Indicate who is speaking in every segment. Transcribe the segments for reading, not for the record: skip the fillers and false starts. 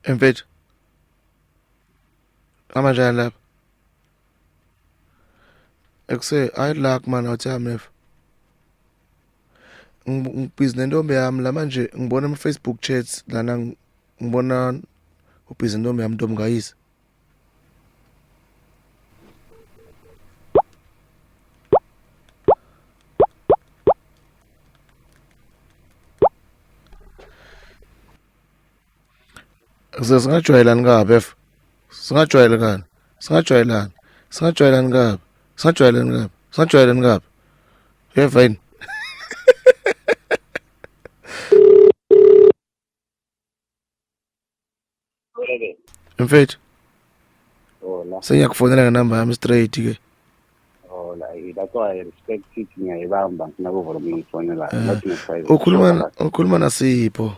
Speaker 1: Mfethu. Amanjani lapha? Ekuse I luck man awuthami f. Ngibhizi nentombi yami la manje ngibona ama Facebook chats lana ngibona ubhizi nentombi yami Ntombi kayise. Singajwayelani kabi f. Singajwayelani. Singajwayelani. Singajwayelani kabi. Singajwayelani kabi. Singajwayelani kabi. Uyeva yini? Mfethu.
Speaker 2: Hola.
Speaker 1: Sengiyakufonela ngenamba yami straight ke.
Speaker 2: Hola. That's why I respect it ngiyayibamba nginakuvola ngiyifonela.
Speaker 1: Ukhuluma naSipho.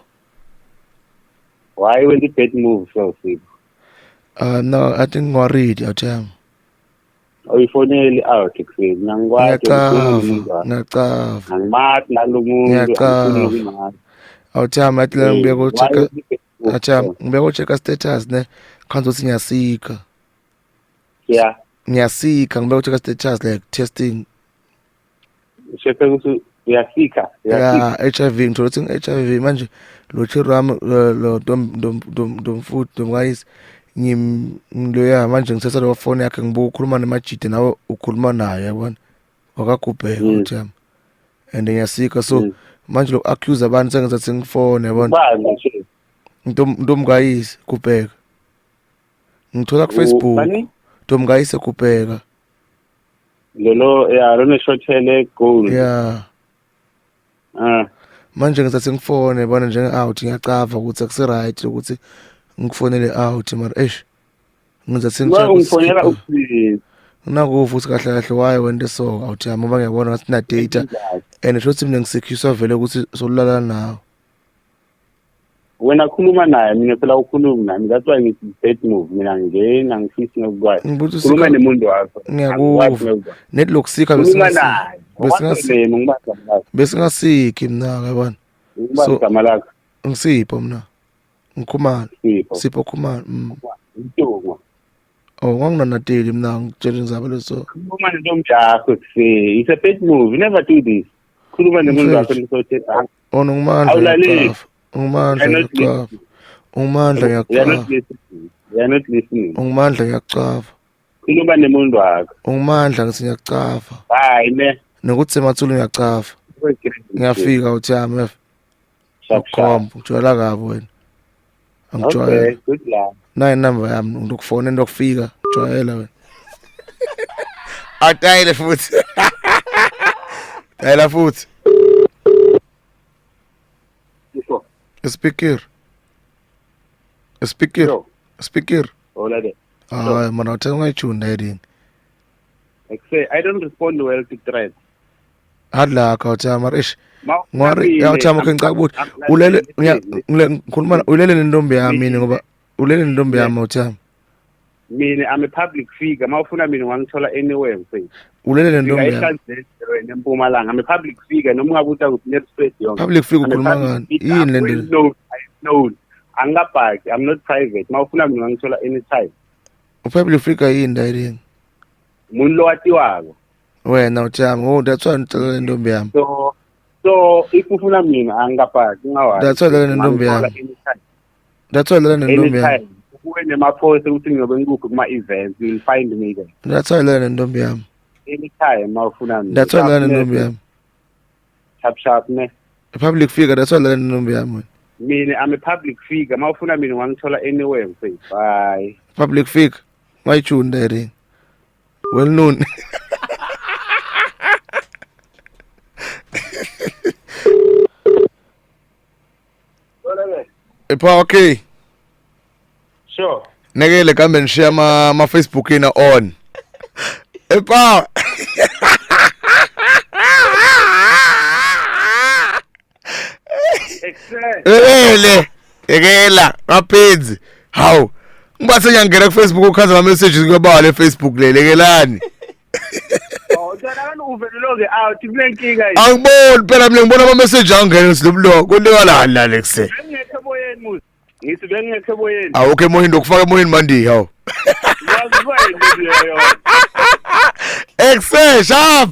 Speaker 2: Why when the bad move so Sipho?
Speaker 1: No, I think worried awuthami.
Speaker 2: Uyifoneli out ekuseni ngangikwazi
Speaker 1: Ngiyacava.
Speaker 2: angimathi nalomuntu
Speaker 1: Awuthami athi la ngibuye ku-check. Athami ngibuye ku-check status ne. Khanzi ukuthi ngiyasika.
Speaker 2: Yeah.
Speaker 1: Ngiyasika ngibuye ku-check status like testing.
Speaker 2: Shepe ukuthi uyasika.
Speaker 1: Yeah, HIV ngithola ukuthi HIV manje lo chiro wami lo domfuthi domkayisi ngiloya manje ngithatha lo phone yakhe ngibuka ukhuluma nemajide nawe ukhuluma naye yabona wakagubheka uthami and ngiyasika so manje lo accuse abantu sengathi sengifone yabona ntomkayisi kubheka ngithola ku Facebook ntomkayisi kubheka
Speaker 2: lelo ya lona shothele goal
Speaker 1: yeah manje ngizathi ngifone yabona njenge out ngiyacava ukuthi akusi right ukuthi ngifonele out mara ngizathi
Speaker 2: ngifonela uphili
Speaker 1: nakuva ukuthi kahle kahle waye wente so awuthami ngoba ngiyabona ngathi na data and shothi mina ngisecure vele ukuthi solala nawo
Speaker 2: wena khuluma naye mina phela ukhuluma nami that's why ngithi bad move mina ngena ngifisi ngokwazi khuluma nemuntu wakho
Speaker 1: ngiyakuva net lokusika besingasiki mina yabona
Speaker 2: so igama lakho
Speaker 1: ngisipho mina ngikhumana Sipho Khumana
Speaker 2: Ntungu
Speaker 1: nganginanateli mina ngitshela ngizaba leso
Speaker 2: khuluma nentombi yakho kusi it's a bad move you never do this khuluma nemuntu wakho nisothi
Speaker 1: ngumandla ngiyacava
Speaker 2: you're not listening
Speaker 1: ngumandla ngiyacava
Speaker 2: khuluma nemuntu wakho
Speaker 1: ngumandla ngithi ngiyacava
Speaker 2: hayi ne
Speaker 1: nokuthi emathulu ngiyacava ngiyafika uthami shapshap ujwayela kabi wena angijwayela
Speaker 2: good luck
Speaker 1: nayi number yami ngikufona ndokufika ujwayela wena atayile futhi tayela futhi speaker
Speaker 2: hola de
Speaker 1: mana uthi ungayijuni yini
Speaker 2: I don't respond well to threats
Speaker 1: hadla ka uthama ngwari yawuthama ngicaka ukuthi ulele ngikhuluma ulele nentombi yami mina ngoba ulele nentombi yami uthama
Speaker 2: mina I'm a public figure mawufuna mina ungangithola anywhere mfethu
Speaker 1: ulele nentombi yami
Speaker 2: eMpumalanga I'm a public figure noma ungabuthi akunet straight yonke
Speaker 1: public figure ukhuluma ngani yini lento
Speaker 2: no angabhaki I'm not private mawufuna mina ungangithola anytime
Speaker 1: public figure yini ndayini
Speaker 2: umuntu lo watiwako
Speaker 1: wena uthama that's why ngicela nentombi yami
Speaker 2: so if ufuna mina angabhaki ngawazi
Speaker 1: that's why lena nentombi yami that's why lena nentombi yami
Speaker 2: kuwe nemapost ukuthi ngiyobe ngikuphi kuma events you'll find me there
Speaker 1: that's why lena nentombi yami
Speaker 2: anytime mawufuna mina
Speaker 1: that's why lena nentombi yami
Speaker 2: sharp ne
Speaker 1: public figure that's why lena nentombi yami
Speaker 2: mina I'm a public figure mawufuna mina ungangithola anywhere mfethu bye
Speaker 1: public figure wayijuni there well known okay
Speaker 2: sure
Speaker 1: nekele kambe ngishiya ma Facebook ina on epa ekela ngaphenzi hawu ngibathe ngiyangena ku Facebook ukhaza ama messages kuyobala eFacebook lelekelani angiboni phela mina ngibona ama message angena silobuloko kwenteka la Alex
Speaker 2: ngithi bengekho emoyeni
Speaker 1: awukho emoyeni ndokufaka emoyeni manje hawo
Speaker 2: yazi bayini leyo
Speaker 1: Excel sharp